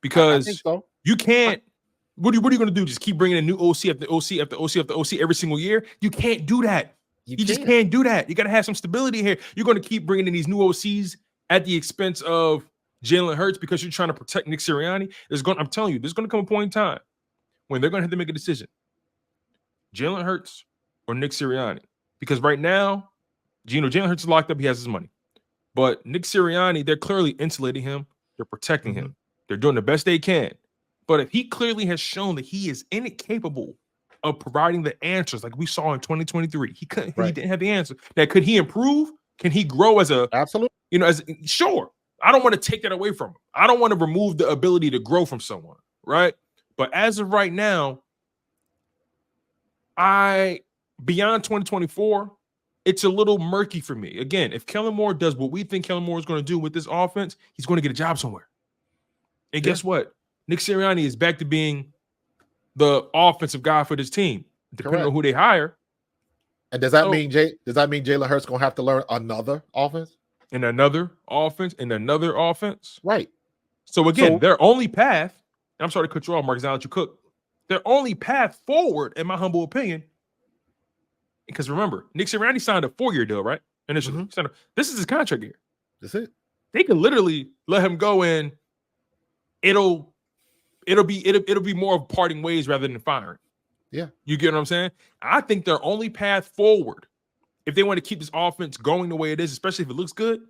Speaker 1: because
Speaker 2: I think so.
Speaker 1: You can't. What are you going to do? Just keep bringing a new OC after OC after OC after OC every single year? You can't do that. You just can't do that. You got to have some stability here. You're going to keep bringing in these new OCs at the expense of Jalen Hurts because you're trying to protect Nick Sirianni. I'm telling you, there's going to come a point in time when they're going to have to make a decision. Jalen Hurts or Nick Sirianni. Because right now, Jalen Hurts is locked up. He has his money. But Nick Sirianni, they're clearly insulating him. They're protecting him. They're doing the best they can. But if he clearly has shown that he is incapable of providing the answers like we saw in 2023, he didn't have the answer. Now, could he improve? Can he grow as a
Speaker 2: absolutely?
Speaker 1: Sure. I don't want to take that away from him. I don't want to remove the ability to grow from someone, right? But as of right now, beyond 2024, it's a little murky for me. Again, if Kellen Moore does what we think Kellen Moore is going to do with this offense, he's going to get a job somewhere. And guess what? Nick Sirianni is back to being the offensive guy for this team, depending on who they hire.
Speaker 2: And does that mean Jalen Hurts going to have to learn another offense?
Speaker 1: And another offense, and another offense?
Speaker 2: Right.
Speaker 1: So again, their only path, and I'm sorry to cut you off, Marcus, I'll let you cook. Their only path forward, in my humble opinion, because remember, Nick Sirianni signed a 4-year deal, right? Initially. This is his contract year.
Speaker 2: That's it.
Speaker 1: They could literally let him go in. It'll be more of parting ways rather than firing.
Speaker 2: Yeah.
Speaker 1: You get what I'm saying? I think their only path forward, if they want to keep this offense going the way it is, especially if it looks good,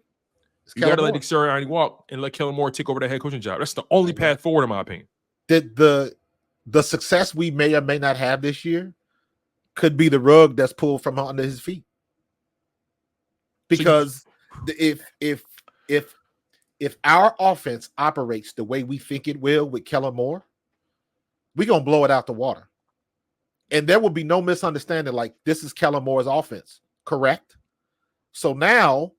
Speaker 1: you got to let Nick Sirianni walk and let Kellen Moore take over that head coaching job. That's the only path forward, in my opinion.
Speaker 2: The success we may or may not have this year could be the rug that's pulled from under his feet. Because if our offense operates the way we think it will with Kellen Moore, we're going to blow it out the water. And there will be no misunderstanding like this is Kellen Moore's offense, correct? So now,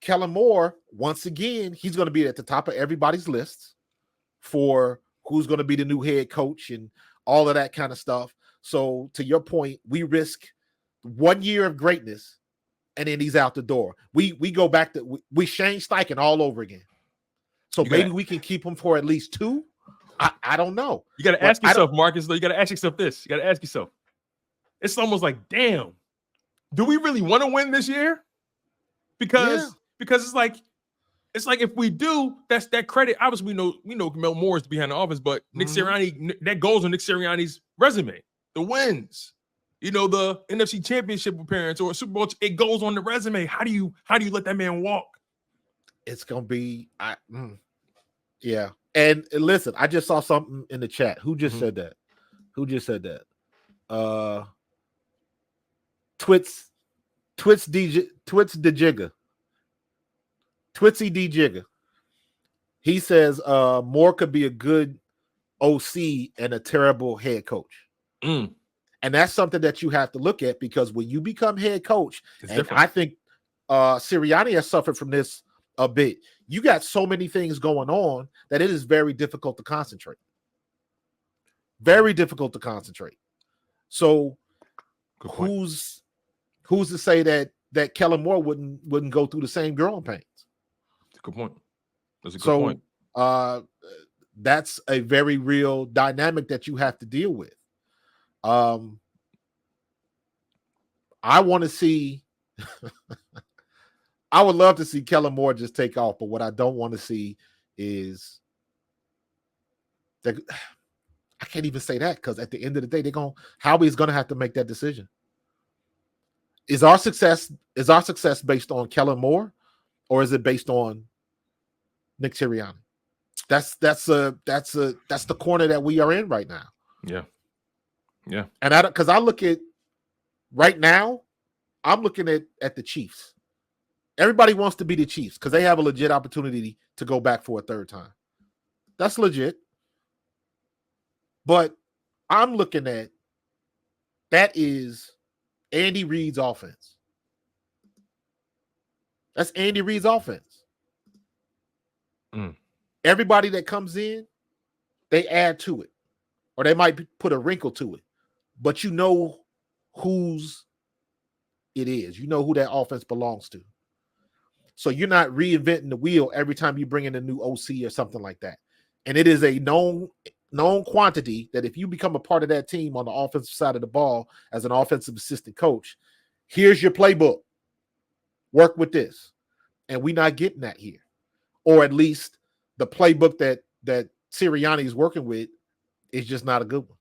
Speaker 2: Kellen Moore, once again, he's going to be at the top of everybody's lists for who's going to be the new head coach and all of that kind of stuff. So to your point, we risk 1 year of greatness and then he's out the door. We go back to we Shane Steichen all over again. So maybe we can keep him for at least 2. I don't know.
Speaker 1: You got to ask yourself, Marcus, though. You got to ask yourself this. You got to ask yourself. It's almost like, damn, do we really want to win this year? Because it's like if we do, that's that credit. Obviously, we know Mel Moore is behind the office, but Nick Sirianni, that goes on Nick Sirianni's resume. The wins, the NFC Championship appearance or Super Bowl, it goes on the resume. How do you let that man walk?
Speaker 2: It's gonna be, yeah. And listen, I just saw something in the chat. Who just said that? Twitsy D Jigger. He says Moore could be a good OC and a terrible head coach. And that's something that you have to look at, because when you become head coach, I think Sirianni has suffered from this a bit. You got so many things going on that it is very difficult to concentrate. Very difficult to concentrate. So
Speaker 1: Good point.
Speaker 2: who's to say that Kellen Moore wouldn't go through the same growing pains?
Speaker 1: Good point. That's a good point.
Speaker 2: That's a very real dynamic that you have to deal with. I want to see I would love to see Kellen Moore just take off, but what I don't want to see is that I can't even say that, because at the end of the day, Howie's gonna have to make that decision. Is our success based on Kellen Moore, or is it based on Nick Sirianni? That's the corner that we are in right now.
Speaker 1: Yeah. Yeah.
Speaker 2: And because I look at right now, I'm looking at the Chiefs. Everybody wants to be the Chiefs because they have a legit opportunity to go back for a third time. That's legit. But I'm looking at that is Andy Reid's offense. That's Andy Reid's offense. Everybody that comes in, they add to it, or they might put a wrinkle to it. But you know whose it is. You know who that offense belongs to. So you're not reinventing the wheel every time you bring in a new OC or something like that. And it is a known quantity that if you become a part of that team on the offensive side of the ball as an offensive assistant coach, here's your playbook. Work with this. And we're not getting that here. Or at least the playbook that Sirianni is working with is just not a good one.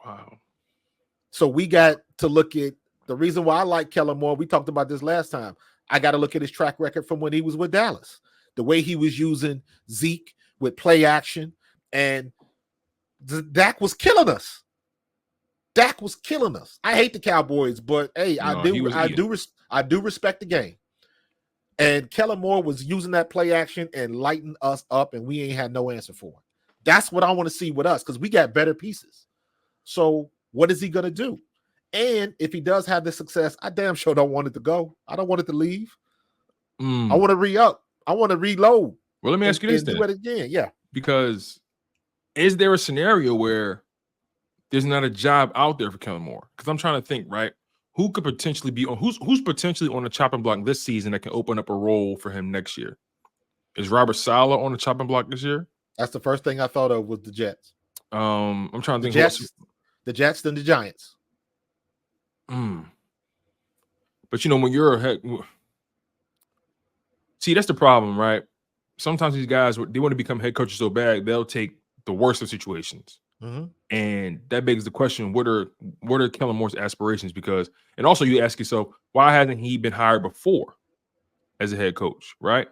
Speaker 1: Wow.
Speaker 2: So we got to look at the reason why I like Kellen Moore. We talked about this last time. I got to look at his track record from when he was with Dallas. The way he was using Zeke with play action, and Dak was killing us. Dak was killing us. I hate the Cowboys, but hey, I do respect the game. And Kellen Moore was using that play action and lighting us up, and we ain't had no answer for it. That's what I want to see with us, because we got better pieces. So what is he going to do? And if he does have the success, I damn sure don't want it to go. I don't want it to leave. I want to re-up. I want to reload.
Speaker 1: Well, let me ask you this then.
Speaker 2: Do it again. Yeah.
Speaker 1: Because is there a scenario where there's not a job out there for Kellen Moore? Because I'm trying to think, right? Who could potentially be on who's potentially on the chopping block this season that can open up a role for him next year? Is Robert Saleh on the chopping block this year?
Speaker 2: That's the first thing I thought of was the Jets.
Speaker 1: I'm trying to think.
Speaker 2: The Jets and the Giants.
Speaker 1: But you know, when you're a head, see, that's the problem, right? Sometimes these guys, they want to become head coaches so bad they'll take the worst of situations, and that begs the question: what are Kellen Moore's aspirations? Because, and also you ask yourself, why hasn't he been hired before as a head coach? Right?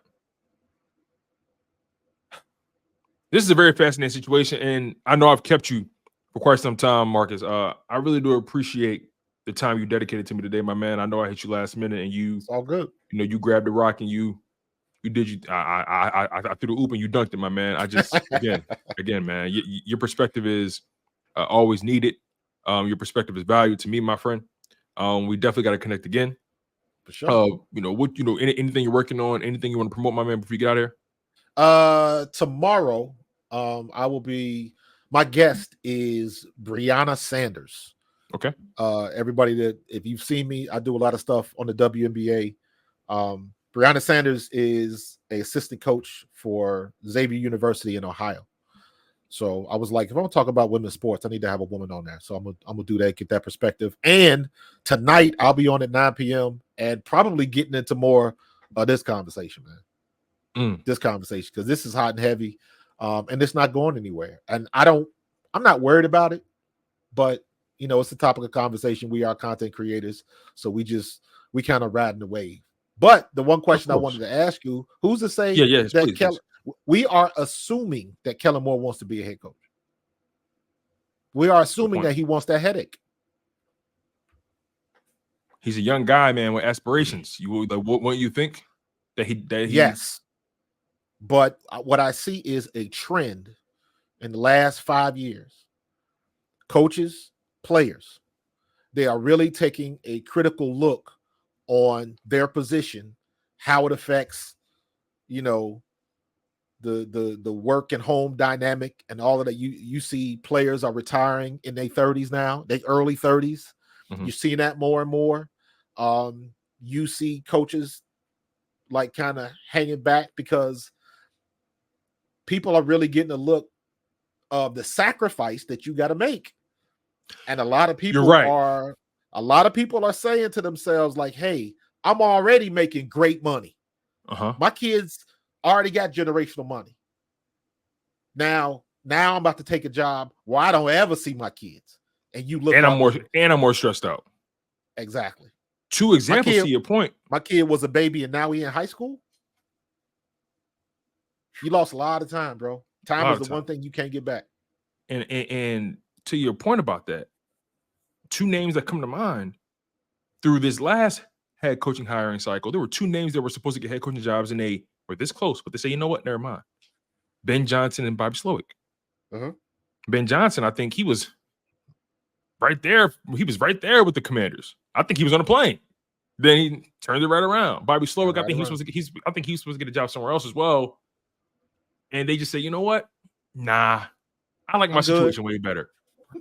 Speaker 1: This is a very fascinating situation, and I know I've kept you for quite some time, Marcus. I really do appreciate the time you dedicated to me today, my man. I know I hit you last minute, and
Speaker 2: it's all good.
Speaker 1: You know, you grabbed the rock and you did. I threw the oop and you dunked it, my man. I just again, man. Your perspective is always needed. Your perspective is valued to me, my friend. We definitely got to connect again.
Speaker 2: For sure.
Speaker 1: Anything you're working on, anything you want to promote, my man, before you get out of here?
Speaker 2: Tomorrow, I will be. My guest is Brianna Sanders.
Speaker 1: Okay.
Speaker 2: Everybody that, if you've seen me, I do a lot of stuff on the WNBA. Brianna Sanders is an assistant coach for Xavier University in Ohio. So I was like, if I'm gonna talk about women's sports, I need to have a woman on there. So I'm gonna do that, get that perspective. And tonight I'll be on at 9 p.m. and probably getting into more of this conversation, man. This conversation, because this is hot and heavy, and it's not going anywhere. And I'm not worried about it, but you know, it's a topic of conversation. We are content creators, so we kind of riding the wave. But the one question I wanted to ask you: who's to say that we are assuming that Kellen Moore wants to be a head coach? We are assuming that he wants that headache.
Speaker 1: He's a young guy, man, with aspirations. What you think that he?
Speaker 2: Yes, but what I see is a trend in the last 5 years. Coaches, players, they are really taking a critical look on their position, how it affects, you know, the work and home dynamic and all of that. You see players are retiring in their 30s now, they early 30s.
Speaker 1: Mhm.
Speaker 2: You're seeing that more and more. You see coaches like kind of hanging back because people are really getting a look of the sacrifice that you got to make. And a lot of people
Speaker 1: right.
Speaker 2: are saying to themselves, like, hey, I'm already making great money. My kids already got generational money. Now I'm about to take a job where I don't ever see my kids. And you look,
Speaker 1: and I'm more stressed out.
Speaker 2: Exactly.
Speaker 1: 2 examples to your point.
Speaker 2: My kid was a baby and now he in high school. You lost a lot of time, bro. Time is the one thing you can't get back.
Speaker 1: And to your point about that, 2 names that come to mind through this last head coaching hiring cycle, there were 2 names that were supposed to get head coaching jobs and they were this close, but they say, you know what? Never mind. Ben Johnson and Bobby Slowick. Ben Johnson, I think he was right there. He was right there with the Commanders. I think he was on a plane. Then he turned it right around. Bobby Slowick, I think he was supposed to get a job somewhere else as well. And they just say, you know what? Nah, I like my situation way better.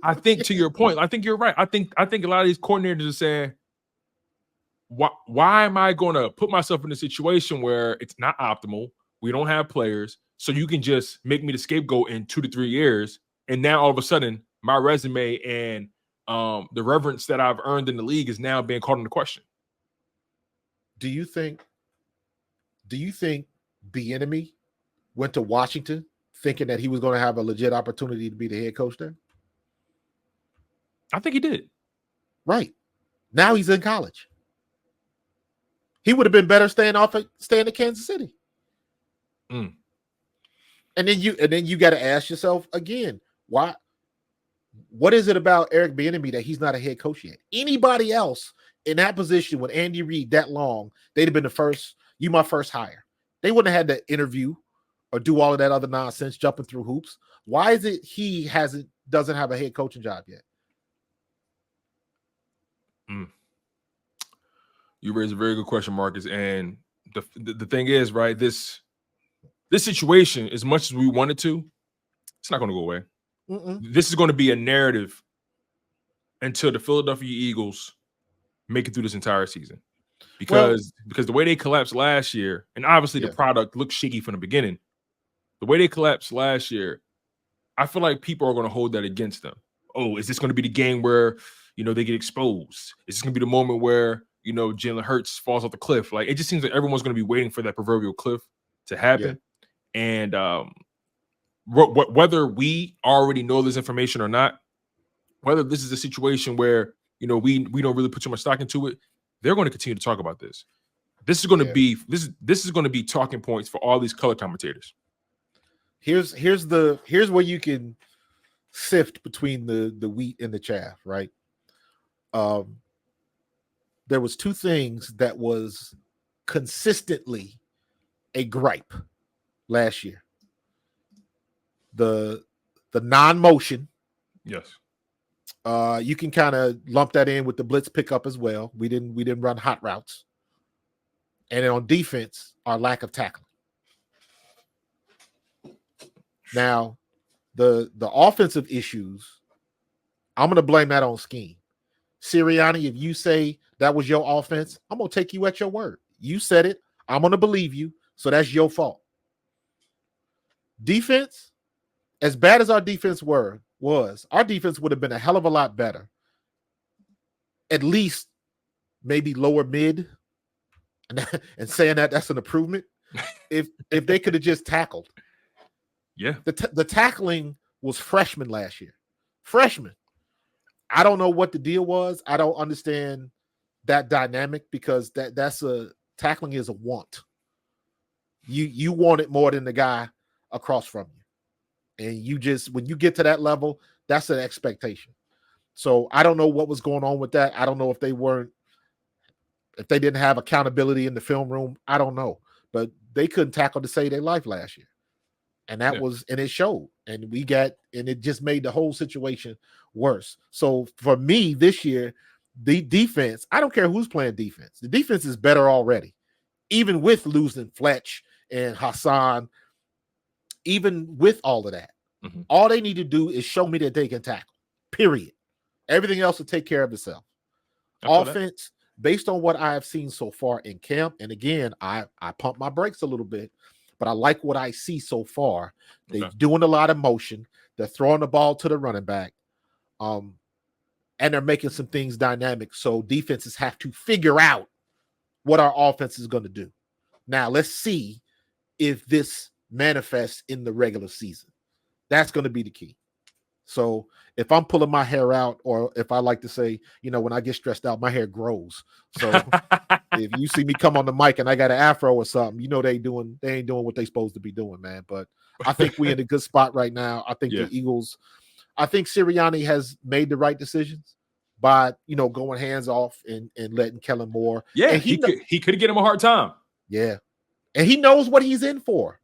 Speaker 1: I think to your point, I think you're right. I think a lot of these coordinators are saying, why am I going to put myself in a situation where it's not optimal? We don't have players, so you can just make me the scapegoat in 2 to 3 years, and now all of a sudden my resume and the reverence that I've earned in the league is now being called into question.
Speaker 2: Do you think Bieniemy went to Washington thinking that he was going to have a legit opportunity to be the head coach there?
Speaker 1: I think he did.
Speaker 2: Right. Now he's in college. He would have been better staying in Kansas City. And then you got to ask yourself again, why? What is it about Eric Bieniemy that he's not a head coach yet? Anybody else in that position with Andy Reid that long, they'd have been my first hire. They wouldn't have had to interview or do all of that other nonsense, jumping through hoops. Why is it he doesn't have a head coaching job yet?
Speaker 1: You raise a very good question, Marcus. And the thing is, right, this situation, as much as we want it to, it's not going to go away. This is going to be a narrative until the Philadelphia Eagles make it through this entire season. Because the way they collapsed last year, and obviously the product looked shaky from the beginning, the way they collapsed last year, I feel like people are going to hold that against them. Oh, is this going to be the game where, they get exposed? Is this going to be the moment where, Jalen Hurts falls off the cliff? Like, it just seems like everyone's going to be waiting for that proverbial cliff to happen. And whether we already know this information or not, whether this is a situation where, we don't really put too much stock into it, they're going to continue to talk about this. This is going to be this is going to be talking points for all these color commentators.
Speaker 2: Here's where you can sift between the wheat and the chaff, right? There was 2 things that was consistently a gripe last year. The non-motion.
Speaker 1: Yes.
Speaker 2: You can kind of lump that in with the blitz pickup as well. We didn't run hot routes. And then on defense, our lack of tackling. Now, the offensive issues, I'm going to blame that on scheme. Sirianni, if you say that was your offense, I'm going to take you at your word. You said it. I'm going to believe you. So that's your fault. Defense, as bad as our defense was, our defense would have been a hell of a lot better. At least maybe lower mid. And saying that's an improvement. If they could have just tackled.
Speaker 1: Yeah.
Speaker 2: The tackling was freshman last year. Freshman. I don't know what the deal was. I don't understand that dynamic because tackling is a want. You want it more than the guy across from you. And when you get to that level, that's an expectation. So I don't know what was going on with that. I don't know if they didn't have accountability in the film room. I don't know. But they couldn't tackle to save their life last year. And and it showed. And it just made the whole situation worse. So for me this year, the defense, I don't care who's playing defense. The defense is better already. Even with losing Fletch and Hassan, even with all of that,
Speaker 1: Mhm.
Speaker 2: all they need to do is show me that they can tackle. Period. Everything else will take care of itself.
Speaker 1: I feel that.
Speaker 2: Offense, based on what I have seen so far in camp, and again, I pump my brakes a little bit, but I like what I see so far. They're doing a lot of motion. They're throwing the ball to the running back, and they're making some things dynamic. So defenses have to figure out what our offense is going to do. Now, let's see if this manifests in the regular season. That's going to be the key. So if I'm pulling my hair out, or if I like to say, when I get stressed out, my hair grows. So if you see me come on the mic and I got an afro or something, they ain't doing what they supposed to be doing, man. But I think we're in a good spot right now. I think the Eagles, I think Sirianni has made the right decisions by, going hands off and letting Kellen Moore.
Speaker 1: Yeah,
Speaker 2: and
Speaker 1: he could get him a hard time.
Speaker 2: Yeah. And he knows what he's in for.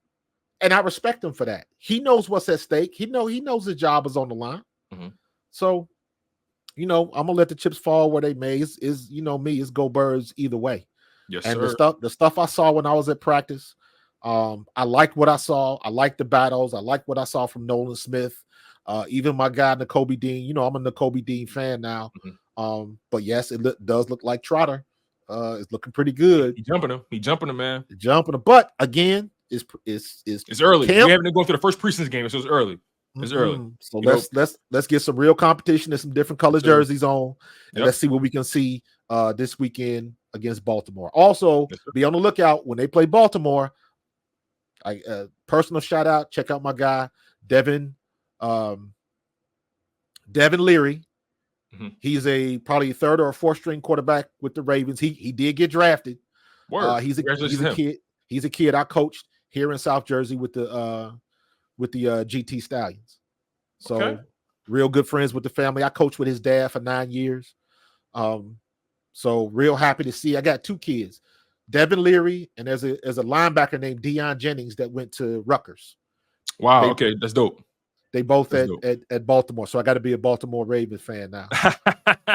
Speaker 2: And I respect him for that. He knows what's at stake. He knows his job is on the line.
Speaker 1: Mm-hmm.
Speaker 2: So, I'm gonna let the chips fall where they may. Is me, it's go Birds either way.
Speaker 1: Yes,
Speaker 2: and
Speaker 1: sir.
Speaker 2: the stuff I saw when I was at practice, I liked what I saw. I liked the battles. I liked what I saw from Nolan Smith. Even my guy Nakobe Dean. I'm a Nakobe Dean fan now.
Speaker 1: Mm-hmm.
Speaker 2: But yes, it does look like Trotter. It's looking pretty good.
Speaker 1: He jumping him, man.
Speaker 2: Jumping him. But again, it's
Speaker 1: early.
Speaker 2: Camp.
Speaker 1: We haven't even gone through the first preseason game, so it's early. It's early.
Speaker 2: So let's get some real competition and some different color jerseys on, and let's see what we can see this weekend against Baltimore. Also, be on the lookout when they play Baltimore. Personal shout out. Check out my guy Devin Leary.
Speaker 1: Mm-hmm.
Speaker 2: He's probably a third or a fourth string quarterback with the Ravens. He did get drafted. He's a kid. He's a kid I coached here in South Jersey with the GT Stallions. So real good friends with the family. I coached with his dad for 9 years. So real happy to see. I got 2 kids, Devin Leary, and there's a linebacker named Deion Jennings that went to Rutgers.
Speaker 1: Wow. That's dope.
Speaker 2: They both at Baltimore. So I got to be a Baltimore Ravens fan now.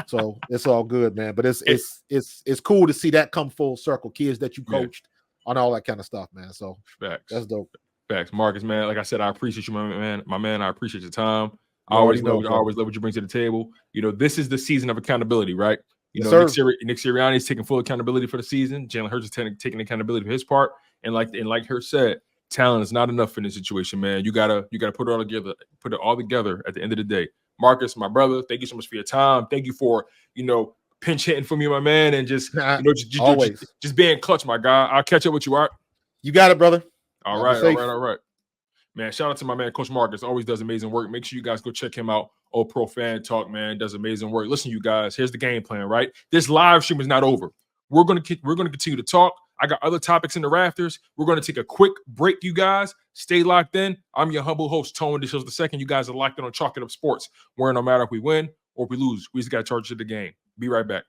Speaker 2: So it's all good, man. But it's cool to see that come full circle. Kids that you coached on all that kind of stuff, man. So that's dope.
Speaker 1: Facts, Marcus, man. Like I said, I appreciate you, my man. I appreciate your time. I always love what you bring to the table. This is the season of accountability, right? Nick Sirianni is taking full accountability for the season. Jalen Hurts is taking accountability for his part. And like Hurts said, talent is not enough in this situation, man. You gotta put it all together at the end of the day. Marcus, my brother, thank you so much for your time. Thank you for pinch hitting for me, my man, and just being clutch, my guy. I'll catch up with you, all right?
Speaker 2: You got it, brother.
Speaker 1: All right. Man, shout out to my man, Coach Marcus. Always does amazing work. Make sure you guys go check him out. Pro Fan Talk, man, does amazing work. Listen, you guys, here's the game plan, right? This live stream is not over. We're gonna continue to talk. I got other topics in the rafters. We're gonna take a quick break, you guys. Stay locked in. I'm your humble host, Tone DeShields II. You guys are locked in on Chalk It Up Sports, where no matter if we win or if we lose, we just got to charge to the game. Be right back.